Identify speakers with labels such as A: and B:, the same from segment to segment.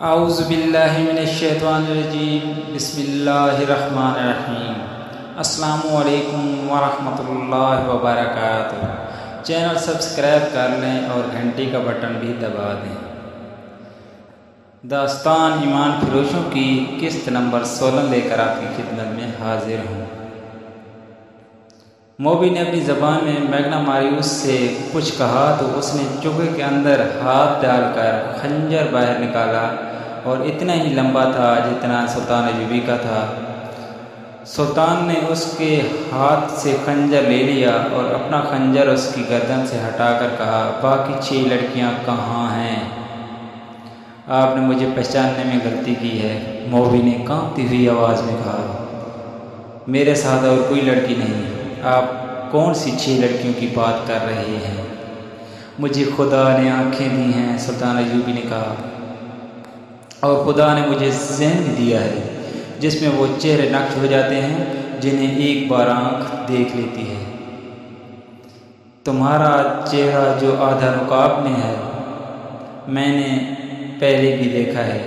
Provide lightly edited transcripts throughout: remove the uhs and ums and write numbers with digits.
A: اعوذ باللہ من الشیطان الرجیم بسم اللہ الرحمن الرحیم السلام علیکم ورحمۃ اللہ وبرکاتہ۔ چینل سبسکرائب کر لیں اور گھنٹی کا بٹن بھی دبا دیں۔ داستان ایمان فروشوں کی قسط نمبر 16 لے کر آپ کی خدمت میں حاضر ہوں۔ موبی نے اپنی زبان میں میگنا ماریوس سے کچھ کہا تو اس نے چوکے کے اندر ہاتھ ڈال کر خنجر باہر نکالا اور اتنا ہی لمبا تھا جتنا سلطان ایوبی کا تھا۔ سلطان نے اس کے ہاتھ سے خنجر لے لیا اور اپنا خنجر اس کی گردن سے ہٹا کر کہا، باقی 6 لڑکیاں کہاں ہیں؟ آپ نے مجھے پہچاننے میں غلطی کی ہے، موبی نے کانپتی ہوئی آواز میں کہا۔ میرے ساتھ اور کوئی لڑکی نہیں، آپ کون سی 6 لڑکیوں کی بات کر رہے ہیں؟ مجھے خدا نے آنکھیں دی ہیں، سلطان ایوبی نے کہا، اور خدا نے مجھے ذہن بھی دیا ہے جس میں وہ چہرے نقش ہو جاتے ہیں جنہیں ایک بار آنکھ دیکھ لیتی ہے۔ تمہارا چہرہ جو آدھا نقاب میں ہے میں نے پہلے بھی دیکھا ہے۔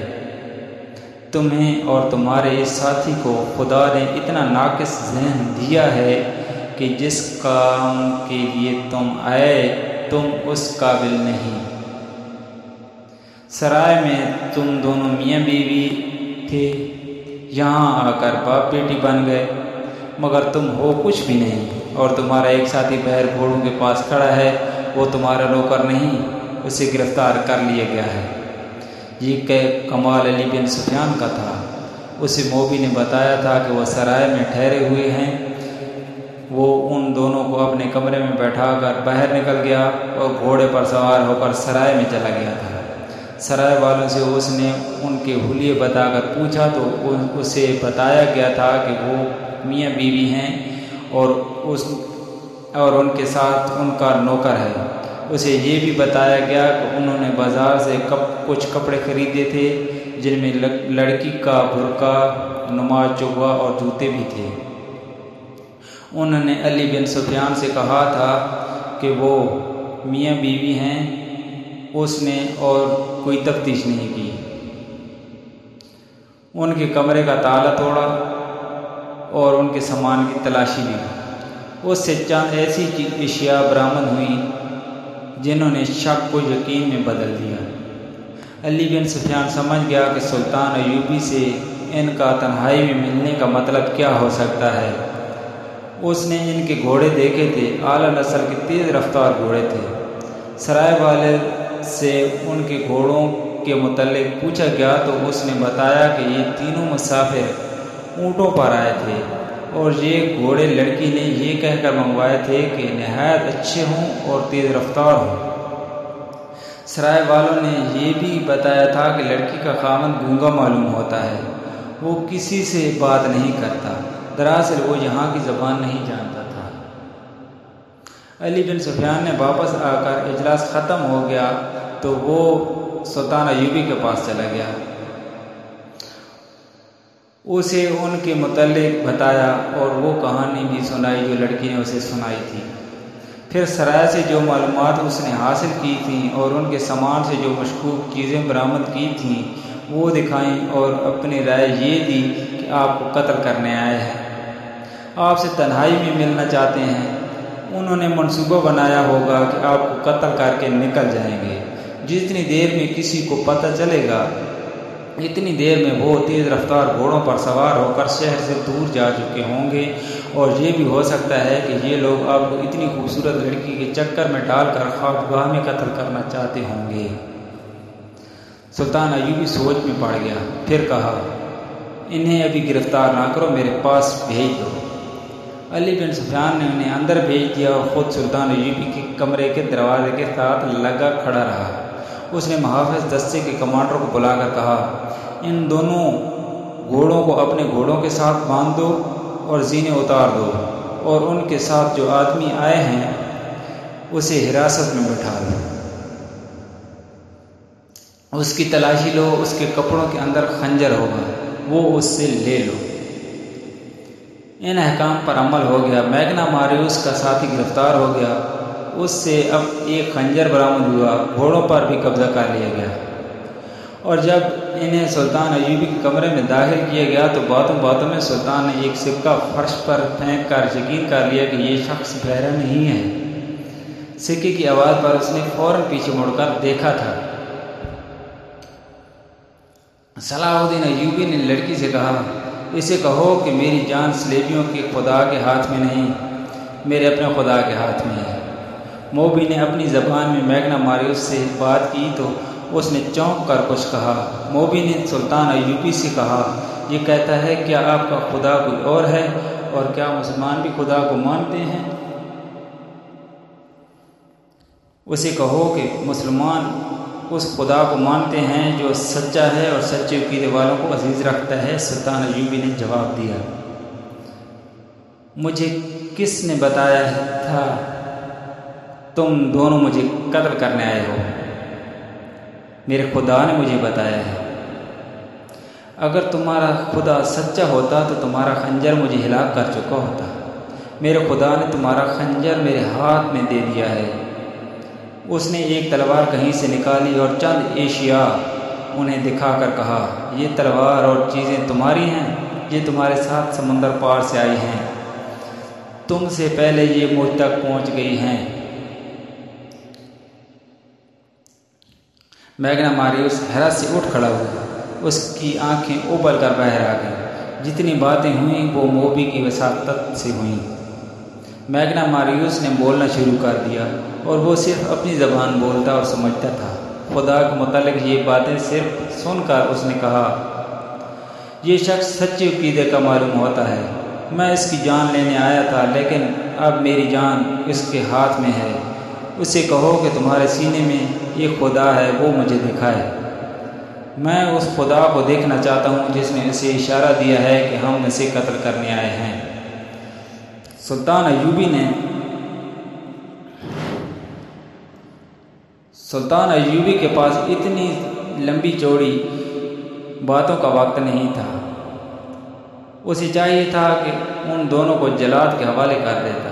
A: تمہیں اور تمہارے اس ساتھی کو خدا نے اتنا ناقص ذہن دیا ہے کہ جس کام کے لیے تم آئے تم اس قابل نہیں۔ سرائے میں تم دونوں میاں بیوی تھے، یہاں آ کر باپ بیٹی بن گئے، مگر تم ہو کچھ بھی نہیں، اور تمہارا ایک ساتھی بہر گھوڑوں کے پاس کھڑا ہے، وہ تمہارا نوکر نہیں، اسے گرفتار کر لیا گیا ہے۔ یہ کمال علی بن سفیان کا تھا۔ اسے موبی نے بتایا تھا کہ وہ سرائے میں ٹھہرے ہوئے ہیں۔ وہ ان دونوں کو اپنے کمرے میں بیٹھا کر باہر نکل گیا اور گھوڑے پر سوار ہو کر سرائے میں چلا گیا تھا۔ سرائے والوں سے اس نے ان کے حلیے بتا کر پوچھا تو اسے بتایا گیا تھا کہ وہ میاں بیوی ہیں اور ان کے ساتھ ان کا نوکر ہے۔ اسے یہ بھی بتایا گیا کہ انہوں نے بازار سے کچھ کپڑے خریدے تھے جن میں لڑکی کا برقع، نماز چوغا اور جوتے بھی تھے۔ انہوں نے علی بن سفیان سے کہا تھا کہ وہ میاں بیوی ہیں، اس نے اور کوئی تفتیش نہیں کی۔ ان کے کمرے کا تالا توڑا اور ان کے سامان کی تلاشی لی۔ اس سے چند ایسی اشیاء برآمد ہوئیں جنہوں نے شک کو یقین میں بدل دیا۔ علی بن سفیان سمجھ گیا کہ سلطان ایوبی سے ان کا تنہائی میں ملنے کا مطلب کیا ہو سکتا ہے۔ اس نے ان کے گھوڑے دیکھے تھے، اعلیٰ نسل کے تیز رفتار گھوڑے تھے۔ سرائے والے سے ان کے گھوڑوں کے متعلق پوچھا گیا تو اس نے بتایا کہ یہ تینوں مسافر اونٹوں پر آئے تھے اور یہ گھوڑے لڑکی نے یہ کہہ کر منگوائے تھے کہ نہایت اچھے ہوں اور تیز رفتار ہوں۔ سرائے والوں نے یہ بھی بتایا تھا کہ لڑکی کا خاوند گونگا معلوم ہوتا ہے، وہ کسی سے بات نہیں کرتا، دراصل وہ یہاں کی زبان نہیں جانتا تھا۔ علی بن سفیان نے واپس آ کر اجلاس ختم ہو گیا تو وہ سلطان ایوبی کے پاس چلا گیا، اسے ان کے متعلق بتایا اور وہ کہانی بھی سنائی جو لڑکی نے اسے سنائی تھی۔ پھر سرائے سے جو معلومات اس نے حاصل کی تھیں اور ان کے سامان سے جو مشکوک چیزیں برآمد کی تھیں وہ دکھائیں اور اپنی رائے یہ دی کہ آپ کو قتل کرنے آئے ہیں، آپ سے تنہائی میں ملنا چاہتے ہیں۔ انہوں نے منصوبہ بنایا ہوگا کہ آپ کو قتل کر کے نکل جائیں گے۔ جتنی دیر میں کسی کو پتہ چلے گا اتنی دیر میں وہ تیز رفتار گھوڑوں پر سوار ہو کر شہر سے دور جا چکے ہوں گے، اور یہ بھی ہو سکتا ہے کہ یہ لوگ آپ کو اتنی خوبصورت لڑکی کے چکر میں ڈال کر خوابگاہ میں قتل کرنا چاہتے ہوں گے۔ سلطان ایوبی سوچ میں پڑ گیا، پھر کہا، انہیں ابھی گرفتار نہ کرو، میرے پاس بھیج دو۔ علی بن سفیان نے انہیں اندر بھیج دیا اور خود سلطان ایوبی کے کمرے کے دروازے کے ساتھ لگا کھڑا رہا۔ اس نے محافظ دستے کے کمانڈر کو بلا کر کہا، ان دونوں گھوڑوں کو اپنے گھوڑوں کے ساتھ باندھ دو اور زینے اتار دو، اور ان کے ساتھ جو آدمی آئے ہیں اسے حراست میں بٹھا دو۔ اس کی تلاشی لو، اس کے کپڑوں کے اندر خنجر ہوگا، وہ اس سے لے لو۔ ان احکام پر عمل ہو گیا۔ میگنا ماریوس کا ساتھی گرفتار ہو گیا، اس سے اب ایک خنجر برآمد ہوا، گھوڑوں پر بھی قبضہ کر لیا گیا، اور جب انہیں سلطان ایوبی کے کمرے میں داخل کیا گیا تو باتوں باتوں میں سلطان نے ایک سکہ فرش پر پھینک کر یقین کر لیا کہ یہ شخص بحرا نہیں ہے۔ سکے کی آواز پر اس نے فوراً پیچھے مڑ کر دیکھا تھا۔ صلاح الدین ایوبی نے لڑکی سے کہا، اسے کہو کہ میری جان سلیبیوں کے خدا کے ہاتھ میں نہیں، میرے اپنے خدا کے ہاتھ میں ہے۔ موبی نے اپنی زبان میں میگنا ماریوس سے بات کی تو اس نے چونک کر کچھ کہا۔ موبی نے سلطان ایوبی سے کہا، یہ کہتا ہے کیا آپ کا خدا کوئی اور ہے، اور کیا مسلمان بھی خدا کو مانتے ہیں؟ اسے کہو کہ مسلمان اس خدا کو مانتے ہیں جو سچا ہے اور سچے عقیدے والوں کو عزیز رکھتا ہے۔ سلطان ایوبی نے جواب دیا، مجھے کس نے بتایا تھا تم دونوں مجھے قتل کرنے آئے ہو؟ میرے خدا نے مجھے بتایا ہے۔ اگر تمہارا خدا سچا ہوتا تو تمہارا خنجر مجھے ہلاک کر چکا ہوتا۔ میرے خدا نے تمہارا خنجر میرے ہاتھ میں دے دیا ہے۔ اس نے ایک تلوار کہیں سے نکالی اور چند اشیاء انہیں دکھا کر کہا، یہ تلوار اور چیزیں تمہاری ہیں، یہ تمہارے ساتھ سمندر پار سے آئی ہیں، تم سے پہلے یہ مجھ تک پہنچ گئی ہیں۔ میگنا ماریوس حیرت سے اٹھ کھڑا ہوا، اس کی آنکھیں ابل کر باہر آ گئیں۔ جتنی باتیں ہوئیں وہ موبی کی وساطت سے ہوئیں۔ میگنا ماریوس نے بولنا شروع کر دیا اور وہ صرف اپنی زبان بولتا اور سمجھتا تھا۔ خدا کے متعلق یہ باتیں صرف سن کر اس نے کہا، یہ شخص سچے عقیدے کا معلوم ہوتا ہے۔ میں اس کی جان لینے آیا تھا لیکن اب میری جان اس کے ہاتھ میں ہے۔ اسے کہو کہ تمہارے سینے میں ایک خدا ہے، وہ مجھے دکھائے۔ میں اس خدا کو دیکھنا چاہتا ہوں جس نے اسے اشارہ دیا ہے کہ ہم اسے قتل کرنے آئے ہیں۔ سلطان ایوبی کے پاس اتنی لمبی چوڑی باتوں کا وقت نہیں تھا۔ اسے چاہیے تھا کہ ان دونوں کو جلاد کے حوالے کر دیتا،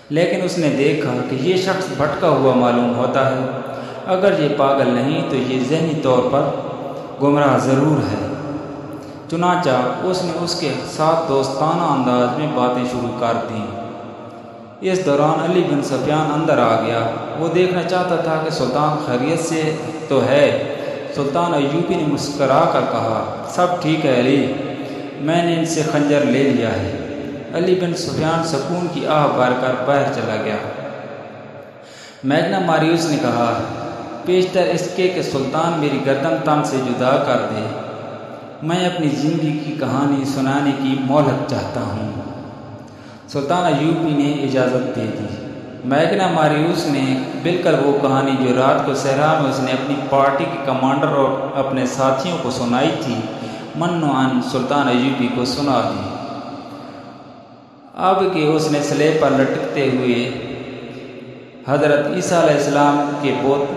A: لیکن اس نے دیکھا کہ یہ شخص بھٹکا ہوا معلوم ہوتا ہے۔ اگر یہ پاگل نہیں تو یہ ذہنی طور پر گمراہ ضرور ہے۔ چنانچہ اس نے اس کے ساتھ دوستانہ انداز میں باتیں شروع کر دیں۔ اس دوران علی بن سفیان اندر آ گیا۔ وہ دیکھنا چاہتا تھا کہ سلطان خیریت سے تو ہے۔ سلطان ایوبی نے مسکرا کر کہا، سب ٹھیک ہے علی، میں نے ان سے خنجر لے لیا ہے۔ علی بن سفیان سکون کی آہ بھر کر باہر چلا گیا۔ میگنا ماریوس نے کہا، پیشتر اس کے کہ سلطان میری گردن تن سے جدا کر دے، میں اپنی زندگی کی کہانی سنانے کی مہلت چاہتا ہوں۔ سلطان ایوبی نے اجازت دے دی۔ میگنا ماریوس نے بالکل وہ کہانی جو رات کو صحرا میں اس نے اپنی پارٹی کے کمانڈر اور اپنے ساتھیوں کو سنائی تھی، منوعاً سلطان ایوبی کو سنا دی۔ اب کہ اس نے سلیب پر لٹکتے ہوئے حضرت عیسیٰ علیہ السلام کے بت،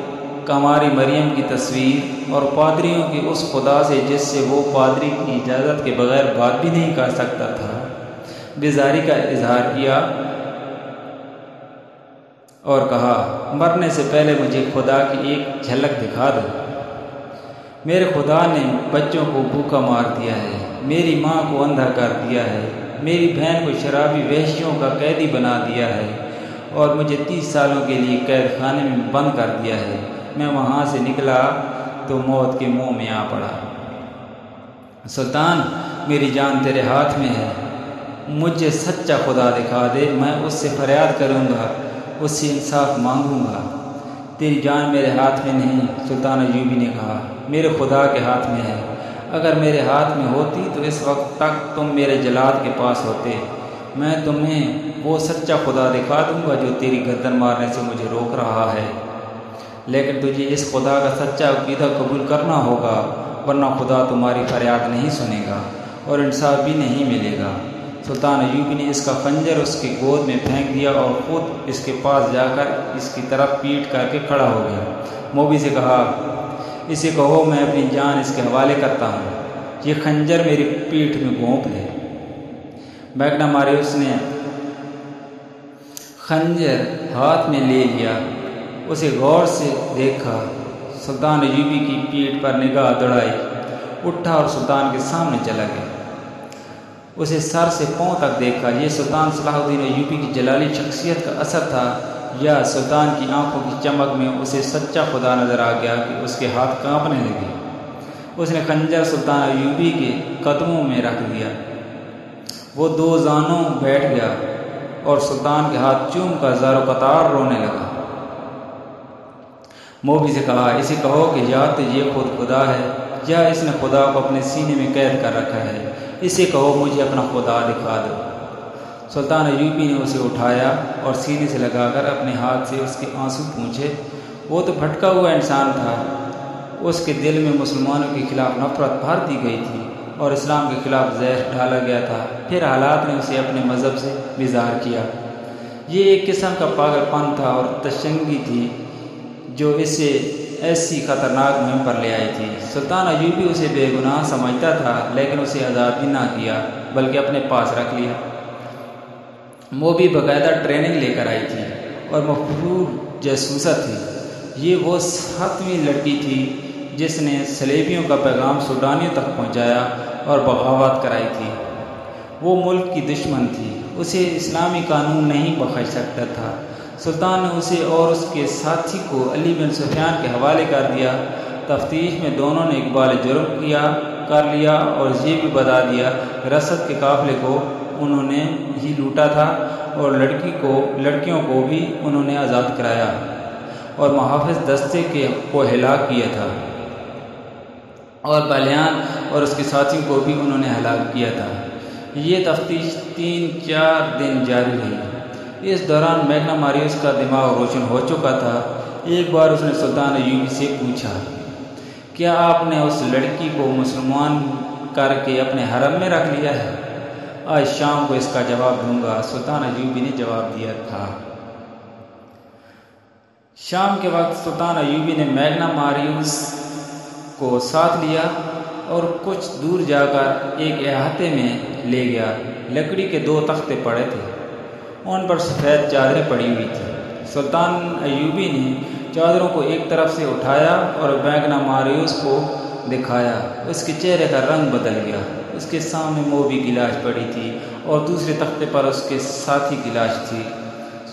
A: کماری مریم کی تصویر اور پادریوں کے اس خدا سے جس سے وہ پادری کی اجازت کے بغیر بات بھی نہیں کر سکتا تھا، بیزاری کا اظہار کیا اور کہا، مرنے سے پہلے مجھے خدا کی ایک جھلک دکھا دو۔ میرے خدا نے بچوں کو بھوکا مار دیا ہے، میری ماں کو اندھا کر دیا ہے، میری بہن کو شرابی وحشیوں کا قیدی بنا دیا ہے اور مجھے 30 سالوں کے لیے قید خانے میں بند کر دیا ہے۔ میں وہاں سے نکلا تو موت کے منہ میں آ پڑا۔ سلطان، میری جان تیرے ہاتھ میں ہے، مجھے سچا خدا دکھا دے، میں اس سے فریاد کروں گا، اس سے انصاف مانگوں گا۔ تیری جان میرے ہاتھ میں نہیں، سلطان ایوبی نے کہا، میرے خدا کے ہاتھ میں ہے۔ اگر میرے ہاتھ میں ہوتی تو اس وقت تک تم میرے جلاد کے پاس ہوتے۔ میں تمہیں وہ سچا خدا دکھا دوں گا جو تیری گردن مارنے سے مجھے روک رہا ہے، لیکن تجھے اس خدا کا سچا عقیدہ قبول کرنا ہوگا، ورنہ خدا تمہاری فریاد نہیں سنے گا اور انصاف بھی نہیں ملے گا۔ سلطان ایوبی نے اس کا خنجر اس کی گود میں پھینک دیا اور خود اس کے پاس جا کر اس کی طرف پیٹ کر کے کھڑا ہو گیا۔ موبی سے کہا، اسے کہو میں اپنی جان اس کے حوالے کرتا ہوں، یہ خنجر میری پیٹھ میں گھونپ دے۔ میگنا ماریوس نے خنجر ہاتھ میں لے لیا، اسے غور سے دیکھا۔ سلطان ایوبی کی پیٹھ پر نگاہ دوڑائی، اٹھا اور سلطان کے سامنے چلا گیا۔ اسے سر سے پاؤں تک دیکھا۔ یہ سلطان صلاح الدین ایوبی کی جلالی شخصیت کا اثر تھا یا سلطان کی آنکھوں کی چمک میں اسے سچا خدا نظر آ گیا کہ اس کے ہاتھ کانپنے لگے۔ اس نے خنجر سلطان ایوبی کے قدموں میں رکھ دیا۔ وہ دو زانوں بیٹھ گیا اور سلطان کے ہاتھ چوم کر زار و قطار رونے لگا۔ موبی سے کہا، اسے کہو کہ یا تو یہ خود خدا ہے یا اس نے خدا کو اپنے سینے میں قید کر رکھا ہے۔ اسے کہو مجھے اپنا خدا دکھا دو۔ سلطان ایوبی نے اسے اٹھایا اور سینے سے لگا کر اپنے ہاتھ سے اس کے آنسو پونچھے۔ وہ تو بھٹکا ہوا انسان تھا۔ اس کے دل میں مسلمانوں کے خلاف نفرت بھر دی گئی تھی اور اسلام کے خلاف زہر ڈالا گیا تھا۔ پھر حالات نے اسے اپنے مذہب سے بیزار کیا۔ یہ ایک قسم کا پاگل پن تھا اور تشنگی تھی جو اسے ایسی خطرناک مہم پر لے آئی تھی۔ سلطان ایوبی اسے بے گناہ سمجھتا تھا، لیکن اسے آزاد بھی نہ کیا بلکہ اپنے پاس رکھ لیا۔ موبی باقاعدہ ٹریننگ لے کر آئی تھی اور مفرور جاسوسہ تھی۔ یہ وہ 7ویں لڑکی تھی جس نے صلیبیوں کا پیغام سوڈانیوں تک پہنچایا اور بغاوت کرائی تھی۔ وہ ملک کی دشمن تھی، اسے اسلامی قانون نہیں بخش سکتا تھا۔ سلطان نے اسے اور اس کے ساتھی کو علی بن سفیان کے حوالے کر دیا۔ تفتیش میں دونوں نے اقبال جرم کر لیا اور یہ بھی بتا دیا کہ رسد کے قافلے کو انہوں نے ہی لوٹا تھا اور لڑکیوں کو بھی انہوں نے آزاد کرایا اور محافظ دستے کو ہلاک کیا تھا، اور بالیان اور اس کے ساتھیوں کو بھی انہوں نے ہلاک کیا تھا۔ یہ تفتیش 3-4 دن جاری رہی۔ اس دوران میگنا ماریوس کا دماغ روشن ہو چکا تھا۔ ایک بار اس نے سلطان ایوبی سے پوچھا، کیا آپ نے اس لڑکی کو مسلمان کر کے اپنے حرم میں رکھ لیا ہے؟ آج شام کو اس کا جواب دوں گا، سلطان ایوبی نے جواب دیا تھا۔ شام کے وقت سلطان ایوبی نے میگنا ماریوس کو ساتھ لیا اور کچھ دور جا کر ایک احاطے میں لے گیا۔ لکڑی کے 2 تختے پڑے تھے، ان پر سفید چادریں پڑی ہوئی تھیں۔ سلطان ایوبی نے چادروں کو ایک طرف سے اٹھایا اور میگنا ماریوس کو دکھایا۔ اس کے چہرے کا رنگ بدل گیا۔ اس کے سامنے موبی کی لاش پڑی تھی اور دوسرے تختے پر اس کے ساتھی کی لاش تھی۔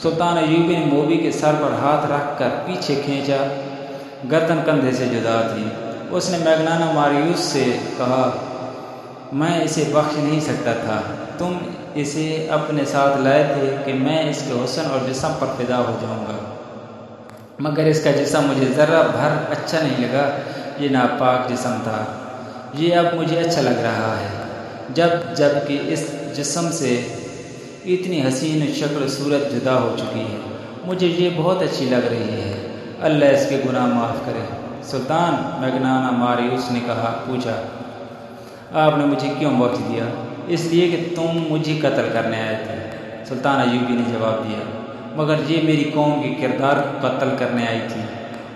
A: سلطان ایوبی نے موبی کے سر پر ہاتھ رکھ کر پیچھے کھینچا، گردن کندھے سے جدا تھی۔ اس نے میگنا ماریوس سے کہا، میں اسے بخش نہیں سکتا تھا، تم اسے اپنے ساتھ لائے تھے کہ میں اس کے حسن اور جسم پر فدا ہو جاؤں گا، مگر اس کا جسم مجھے ذرہ بھر اچھا نہیں لگا۔ یہ ناپاک جسم تھا، یہ اب مجھے اچھا لگ رہا ہے جب کہ اس جسم سے اتنی حسین شکل و صورت جدا ہو چکی ہے۔ مجھے یہ بہت اچھی لگ رہی ہے، اللہ اس کے گناہ معاف کرے۔ سلطان، میگنا ماریوس نے پوچھا، آپ نے مجھے کیوں بخش دیا؟ اس لیے کہ تم مجھے قتل کرنے آئے تھے، سلطان ایوبی نے جواب دیا، مگر یہ میری قوم کے کردار کو قتل کرنے آئی تھی،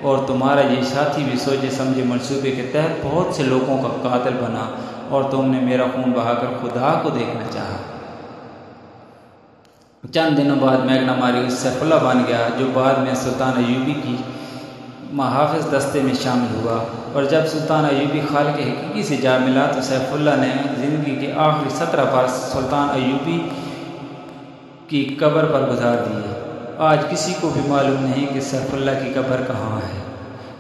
A: اور تمہارا یہ ساتھی بھی سوچے سمجھے منصوبے کے تحت بہت سے لوگوں کا قاتل بنا، اور تم نے میرا خون بہا کر خدا کو دیکھنا چاہا۔ چند دنوں بعد میگنا ماریوس سیف اللہ بن گیا، جو بعد میں سلطان ایوبی کی محافظ دستے میں شامل ہوا، اور جب سلطان ایوبی خالق حقیقی سے جا ملا تو سیف اللہ نے زندگی کے آخری 17 برس سلطان ایوبی کی قبر پر گزار دیے۔ آج کسی کو بھی معلوم نہیں کہ سیف اللہ کی قبر کہاں ہے۔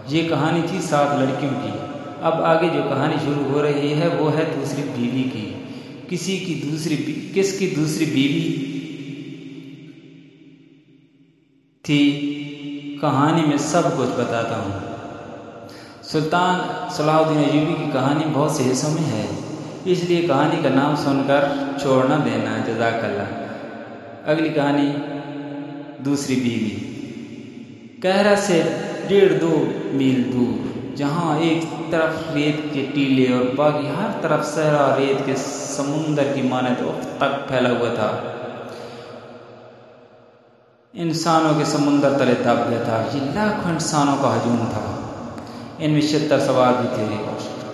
A: یہ کہانی تھی 7 لڑکیوں کی۔ اب آگے جو کہانی شروع ہو رہی ہے وہ ہے دوسری بیوی کی۔ کس کی دوسری بیوی تھی، کہانی میں سب کچھ بتاتا ہوں۔ سلطان صلاح الدین ایوبی کی کہانی بہت سے حصوں میں ہے، اس لیے کہانی کا نام سن کر چھوڑ نہ دینا، جزاک اللہ۔ اگلی کہانی، دوسری بیوی۔ قاہرہ سے 1.5-2 میل دور، جہاں ایک طرف ریت کے ٹیلے اور باقی ہر طرف صحرا ریت کے سمندر کی مانند افق تک پھیلا ہوا تھا، انسانوں کے سمندر تلے دب گیا تھا۔ یہ لاکھوں انسانوں کا ہجوم تھا۔ ان میں 76 سوار بھی تھے،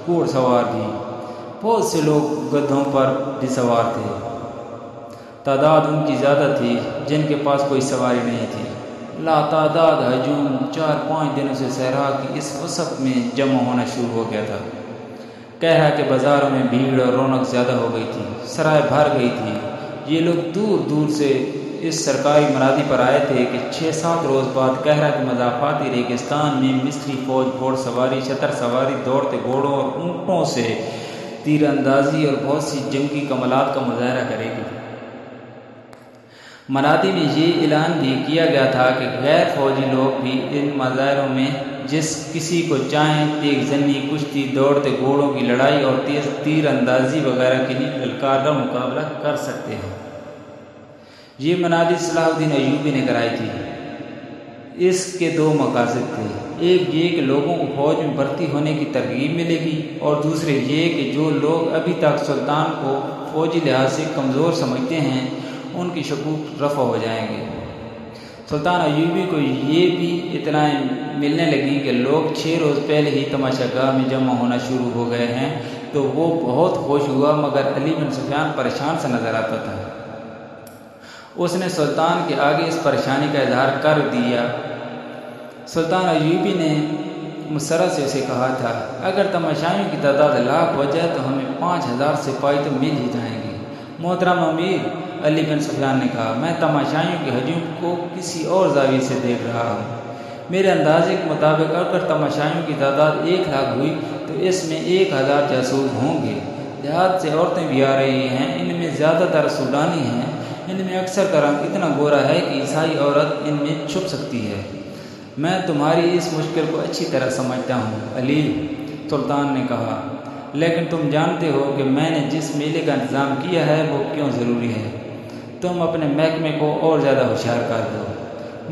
A: گھوڑ سوار بھی، بہت سے لوگ گدھوں پر بھی سوار تھے۔ تعداد ان کی زیادہ تھی جن کے پاس کوئی سواری نہیں تھی۔ لاتعداد ہجوم 4-5 دنوں سے صحرا کی اس وسط میں جمع ہونا شروع ہو گیا تھا۔ کہہ رہا کہ بازاروں میں بھیڑ اور رونق زیادہ ہو گئی تھی، سرائے بھر گئی تھی۔ یہ لوگ دور دور سے اس سرکاری منادی پر آئے تھے کہ 6-7 روز بعد کہہ رہا کہ مضافاتی ریگستان میں مصری فوج گھوڑ سواری، شتر سواری، دوڑتے گھوڑوں اور اونٹوں سے تیر اندازی اور بہت سی جنگی کمالات کا مظاہرہ کرے گی۔ منادی میں یہ اعلان بھی کیا گیا تھا کہ غیر فوجی لوگ بھی ان مظاہروں میں جس کسی کو چاہیں تیغ زنی، کشتی، دوڑتے گھوڑوں کی لڑائی اور تیز تیر اندازی وغیرہ کے لیے للکار کا مقابلہ کر سکتے ہیں۔ یہ منادی صلاح الدین ایوبی نے کرائی تھی۔ اس کے 2 مقاصد تھے، ایک یہ کہ لوگوں کو فوج میں بھرتی ہونے کی ترغیب ملے گی، اور دوسرے یہ کہ جو لوگ ابھی تک سلطان کو فوجی لحاظ سے کمزور سمجھتے ہیں ان کی شکوک رفع ہو جائیں گے۔ سلطان ایوبی کو یہ بھی اطلاعیں ملنے لگیں کہ لوگ 6 روز پہلے ہی تماشا گاہ میں جمع ہونا شروع ہو گئے ہیں، تو وہ بہت خوش ہوا، مگر علی بن سفیان پریشان سا نظر آتا تھا۔ اس نے سلطان کے آگے اس پریشانی کا اظہار کر دیا۔ سلطان ایوبی نے مسرت سے اسے کہا تھا، اگر تماشائیوں کی تعداد 1,00,000 ہو جائے تو ہمیں 5,000 سپاہی تو مل ہی جائیں گے۔ محترم امیر، علی بن سفیان نے کہا، میں تماشائیوں کے ہجوم کو کسی اور زاویے سے دیکھ رہا ہوں۔ میرے اندازے کے مطابق اگر تماشائیوں کی تعداد 1,00,000 ہوئی تو اس میں 1,000 جاسوس ہوں گے۔ دیہات سے عورتیں بھی آ رہی ہیں، ان میں زیادہ تر سوڈانی ہیں، ان میں اکثر کا رنگ اتنا گورا ہے کہ عیسائی عورت ان میں چھپ سکتی ہے۔ میں تمہاری اس مشکل کو اچھی طرح سمجھتا ہوں علی، سلطان نے کہا، لیکن تم جانتے ہو کہ میں نے جس میلے کا انتظام کیا ہے وہ کیوں ضروری ہے۔ تم اپنے محکمے کو اور زیادہ ہوشیار کر دو۔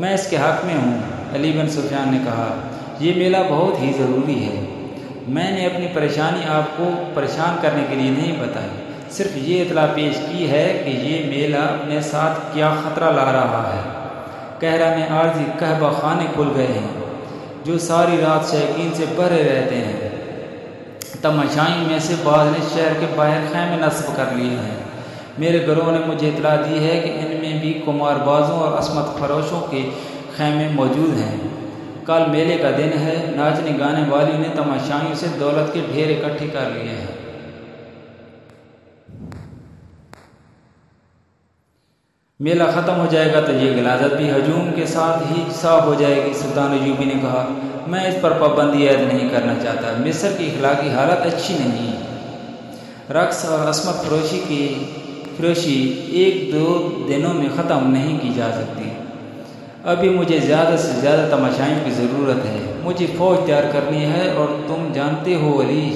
A: میں اس کے حق میں ہوں، علی بن سفیان نے کہا، یہ میلہ بہت ہی ضروری ہے۔ میں نے اپنی پریشانی آپ کو پریشان کرنے کے لیے نہیں بتائی، صرف یہ اطلاع پیش کی ہے کہ یہ میلہ اپنے ساتھ کیا خطرہ لا رہا ہے۔ کہرہ میں عارضی کہبہ خانے کھل گئے ہیں جو ساری رات شائقین سے بھرے رہتے ہیں۔ تماشائیوں میں سے بعض نے شہر کے باہر خیمے نصب کر لیے ہیں۔ میرے گروہ نے مجھے اطلاع دی ہے کہ ان میں بھی قمار بازوں اور عصمت فروشوں کے خیمے موجود ہیں۔ کل میلے کا دن ہے، ناچنے گانے والی نے تماشائیوں سے دولت کے ڈھیر اکٹھے کر لیے ہیں۔ میلہ ختم ہو جائے گا تو یہ غلاظت بھی ہجوم کے ساتھ ہی صاف ہو جائے گی۔ سلطان ایوبی نے کہا، میں اس پر پابندی عائد نہیں کرنا چاہتا۔ مصر کی اخلاقی حالت اچھی نہیں۔ رقص اور عصمت فروشی 1-2 دنوں میں ختم نہیں کی جا سکتی۔ ابھی مجھے زیادہ سے زیادہ تماشائیوں کی ضرورت ہے۔ مجھے فوج تیار کرنی ہے، اور تم جانتے ہو علی،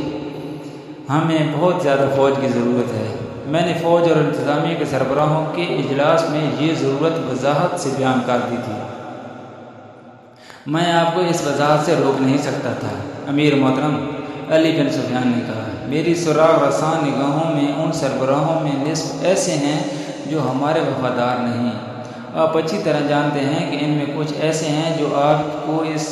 A: ہمیں بہت زیادہ فوج کی ضرورت ہے۔ میں نے فوج اور انتظامیہ کے سربراہوں کے اجلاس میں یہ ضرورت وضاحت سے بیان کر دی تھی۔ میں آپ کو اس وضاحت سے روک نہیں سکتا تھا امیر محترم، علی بن سفیان نے کہا۔ میری سراغ رساں نگاہوں میں ان سربراہوں میں نصف ایسے ہیں جو ہمارے وفادار نہیں۔ آپ اچھی طرح جانتے ہیں کہ ان میں کچھ ایسے ہیں جو آپ کو اس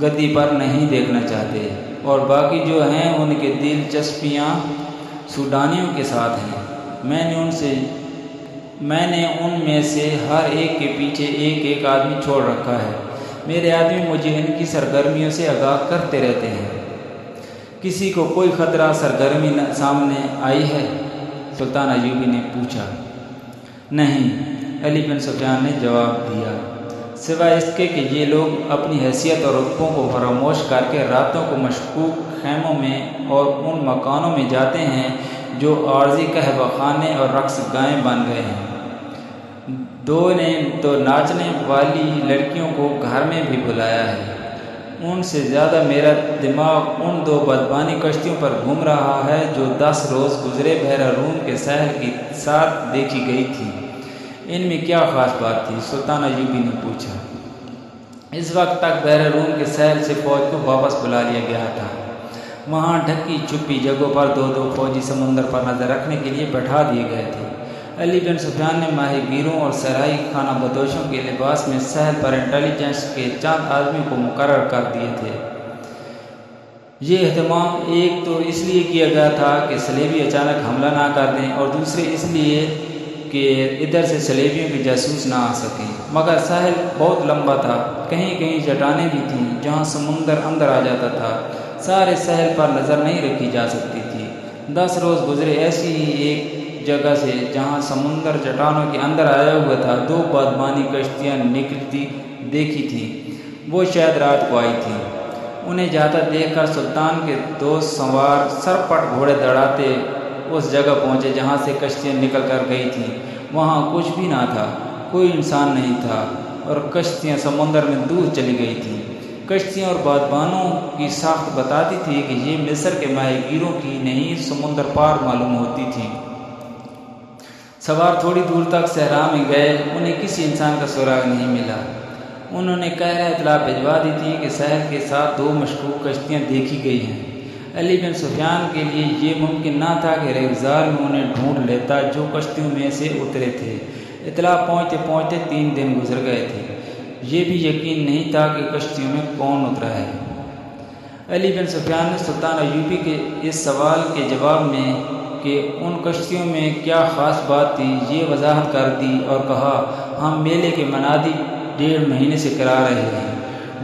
A: گدی پر نہیں دیکھنا چاہتے، اور باقی جو ہیں ان کی دلچسپیاں سوڈانیوں کے ساتھ ہیں۔ میں نے ان میں سے ہر ایک کے پیچھے ایک آدمی چھوڑ رکھا ہے۔ میرے آدمی مجھے ان کی سرگرمیوں سے آگاہ کرتے رہتے ہیں۔ کسی کو کوئی خطرہ سرگرمی سامنے آئی ہے؟ سلطان ایوبی نے پوچھا۔ نہیں، علی بن سفیان نے جواب دیا، سوائے اس کے کہ یہ لوگ اپنی حیثیت اور رتبوں کو فراموش کر کے راتوں کو مشکوک خیموں میں اور ان مکانوں میں جاتے ہیں جو عارضی قہوہ خانے اور رقص گاہیں بن گئے ہیں۔ 2 نے تو ناچنے والی لڑکیوں کو گھر میں بھی بلایا ہے۔ ان سے زیادہ میرا دماغ ان 2 بدبانی کشتیوں پر گھوم رہا ہے جو 10 روز گزرے بحیرہ روم کے ساحل کے ساتھ دیکھی گئی تھی۔ ان میں کیا خاص بات تھی؟ سلطان ایوبی نے پوچھا۔ اس وقت تک بحیرہ روم کے ساحل سے فوج کو واپس بلا لیا گیا تھا۔ وہاں ڈھکی چھپی جگہوں پر 2 فوجی سمندر پر نظر رکھنے کے لیے بٹھا دیے گئے تھے۔ علی بن سفیان نے ماہی گیروں اور صحرائی خانہ بدوشوں کے لباس میں ساحل پر انٹیلیجنس کے چند آدمیوں کو مقرر کر دیے تھے۔ یہ اہتمام ایک تو اس لیے کیا گیا تھا کہ صلیبی اچانک حملہ نہ کر دیں، اور دوسرے اس لیے کہ ادھر سے صلیبیوں کے جاسوس نہ آ سکیں۔ مگر ساحل بہت لمبا تھا، کہیں کہیں چٹانیں بھی تھیں جہاں سمندر اندر آ جاتا تھا، سارے ساحل پر نظر نہیں رکھی جا سکتی تھی۔ 10 روز گزرے ایسی ہی ایک جگہ سے جہاں سمندر چٹانوں کے اندر آیا ہوا تھا 2 بادبانی کشتیاں نکلتی دیکھی تھیں، وہ شاید رات کو آئی تھیں۔ انہیں جاتا دیکھ کر سلطان کے 2 سوار سرپٹ گھوڑے دوڑاتے اس جگہ پہنچے جہاں سے کشتیاں نکل کر گئی تھیں۔ وہاں کچھ بھی نہ تھا، کوئی انسان نہیں تھا، اور کشتیاں سمندر میں دور چلی گئی تھیں۔ کشتیاں اور بادبانوں کی ساخت بتاتی تھی کہ یہ مصر کے ماہی گیروں کی نہیں سمندر پار معلوم ہوتی تھی۔ سوار تھوڑی دور تک صحرا میں گئے، انہیں کسی انسان کا سراغ نہیں ملا۔ انہوں نے قاہرہ اطلاع بھجوا دی تھی کہ ساحل کے ساتھ 2 مشکوک کشتیاں دیکھی گئی ہیں۔ علی بن سفیان کے لیے یہ ممکن نہ تھا کہ ریگزار میں انہیں ڈھونڈ لیتا جو کشتیوں میں سے اترے تھے۔ اطلاع پہنچتے پہنچتے 3 دن گزر گئے تھے، یہ بھی یقین نہیں تھا کہ کشتیوں میں کون اترا ہے۔ علی بن سفیان نے سلطان ایوبی کے اس سوال کے جواب میں کہ ان کشتیوں میں کیا خاص بات تھی یہ وضاحت کر دی اور کہا، ہم میلے کے منادی 1.5 مہینے سے کرا رہے ہیں۔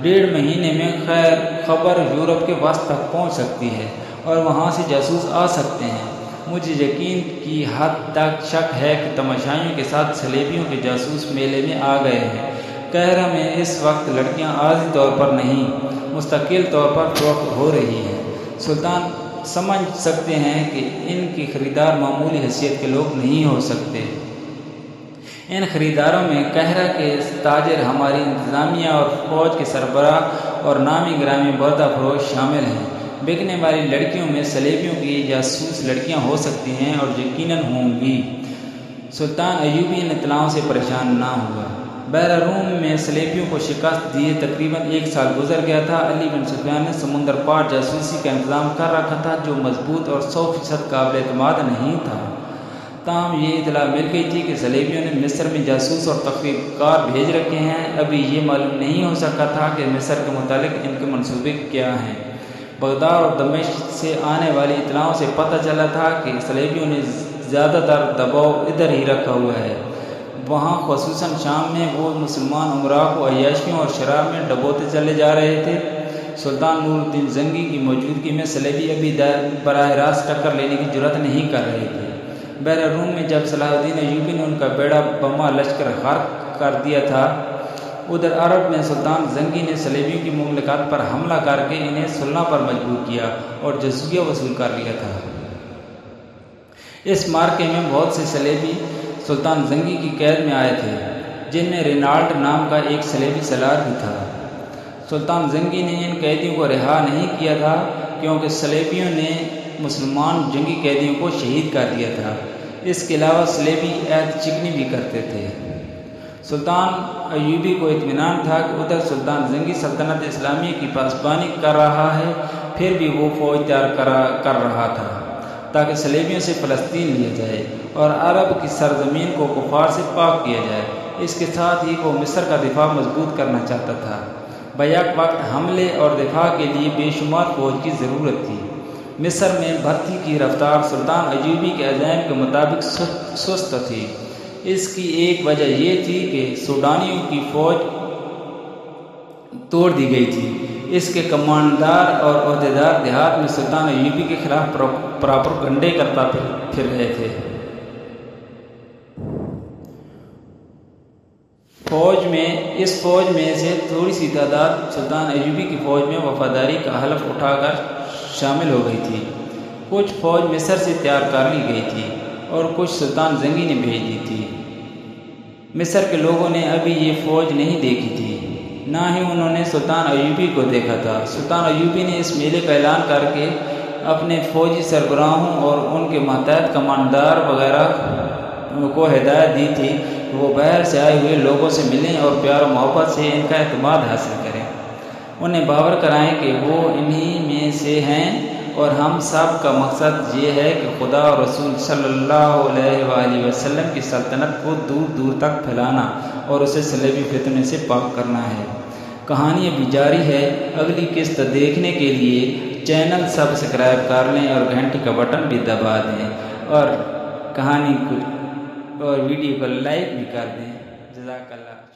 A: 1.5 مہینے میں خیر خبر یورپ کے وسط تک پہنچ سکتی ہے اور وہاں سے جاسوس آ سکتے ہیں۔ مجھے یقین کی حد تک شک ہے کہ تماشائیوں کے ساتھ صلیبیوں کے جاسوس میلے میں آ گئے ہیں۔ قاہرہ میں اس وقت لڑکیاں عارضی طور پر نہیں، مستقل طور پر فروخت ہو رہی ہیں۔ سلطان سمجھ سکتے ہیں کہ ان کی خریدار معمولی حیثیت کے لوگ نہیں ہو سکتے۔ ان خریداروں میں قاہرہ کے تاجر، ہماری انتظامیہ اور فوج کے سربراہ اور نامی گرامی بردہ فروش شامل ہیں۔ بکنے والی لڑکیوں میں صلیبیوں کی جاسوس لڑکیاں ہو سکتی ہیں اور یقیناً ہوں گی۔ سلطان ایوبی ان اطلاعوں سے پریشان نہ ہوا۔ بحر روم میں صلیبیوں کو شکست دیے تقریباً 1 سال گزر گیا تھا۔ علی بن سفیان نے سمندر پار جاسوسی کا انتظام کر رکھا تھا جو مضبوط اور 100% قابل اعتماد نہیں تھا۔ تاہم یہ اطلاع مل گئی تھی کہ صلیبیوں نے مصر میں جاسوس اور تخریب کار بھیج رکھے ہیں۔ ابھی یہ معلوم نہیں ہو سکا تھا کہ مصر کے متعلق ان کے منصوبے کیا ہیں۔ بغداد اور دمشق سے آنے والی اطلاعوں سے پتہ چلا تھا کہ صلیبیوں نے زیادہ تر دباؤ ادھر ہی رکھا ہوا ہے۔ وہاں خصوصاً شام میں وہ مسلمان امراء کو عیاشیوں اور شراب میں ڈبوتے چلے جا رہے تھے۔ سلطان نور الدین زنگی کی موجودگی میں صلیبی ابھی براہ راست ٹکر لینے کی جرأت نہیں کر رہے تھے۔ بحر روم میں جب صلاح الدین ایوبی نے ان کا بیڑا بما لشکر غرق کر دیا تھا، ادھر عرب میں سلطان زنگی نے صلیبیوں کی مملکت پر حملہ کر کے انہیں صلح پر مجبور کیا اور جزیہ وصول کر لیا تھا۔ اس معرکے میں بہت سے صلیبی سلطان زنگی کی قید میں آئے تھے، جن میں رینالڈ نام کا ایک صلیبی سالار بھی تھا۔ سلطان زنگی نے ان قیدیوں کو رہا نہیں کیا تھا کیونکہ صلیبیوں نے مسلمان جنگی قیدیوں کو شہید کر دیا تھا۔ اس کے علاوہ صلیبی عہد چکنی بھی کرتے تھے۔ سلطان ایوبی کو اطمینان تھا کہ ادھر سلطان زنگی سلطنت اسلامیہ کی پاسبانی کر رہا ہے، پھر بھی وہ فوج تیار کر رہا تھا تاکہ صلیبیوں سے فلسطین لیا جائے اور عرب کی سرزمین کو کفار سے پاک کیا جائے۔ اس کے ساتھ ہی وہ مصر کا دفاع مضبوط کرنا چاہتا تھا۔ بیک وقت حملے اور دفاع کے لیے بے شمار فوج کی ضرورت تھی۔ مصر میں بھرتی کی رفتار سلطان ایوبی کے عزائم کے مطابق سست تھی۔ اس کی ایک وجہ یہ تھی کہ سوڈانیوں کی فوج توڑ دی گئی تھی۔ اس کے کمانڈار اور عہدیدار دیہات میں سلطان ایوبی کے خلاف پراپگنڈے کرتا پھر رہے تھے۔ اس فوج میں سے تھوڑی سی تعداد سلطان ایوبی کی فوج میں وفاداری کا حلف اٹھا کر شامل ہو گئی تھی۔ کچھ فوج مصر سے تیار کر لی گئی تھی اور کچھ سلطان زنگی نے بھیج دی تھی۔ مصر کے لوگوں نے ابھی یہ فوج نہیں دیکھی تھی، نہ ہی انہوں نے سلطان ایوبی کو دیکھا تھا۔ سلطان ایوبی نے اس میلے کا اعلان کر کے اپنے فوجی سربراہوں اور ان کے ماتحت کمانڈار وغیرہ کو ہدایت دی تھی کہ وہ باہر سے آئے ہوئے لوگوں سے ملیں اور پیار و محبت سے ان کا اعتماد حاصل کریں۔ انہیں باور کرائیں کہ وہ انہی میں سے ہیں اور ہم سب کا مقصد یہ ہے کہ خدا اور رسول صلی اللہ علیہ وآلہ وسلم کی سلطنت کو دور دور تک پھیلانا اور اسے صلیبی فتنے سے پاک کرنا ہے۔ کہانی ابھی جاری ہے۔ اگلی قسط دیکھنے کے لیے چینل سبسکرائب کر لیں اور گھنٹی کا بٹن بھی دبا دیں اور کہانی کو اور ویڈیو کو لائک بھی کر دیں۔ جزاک اللہ۔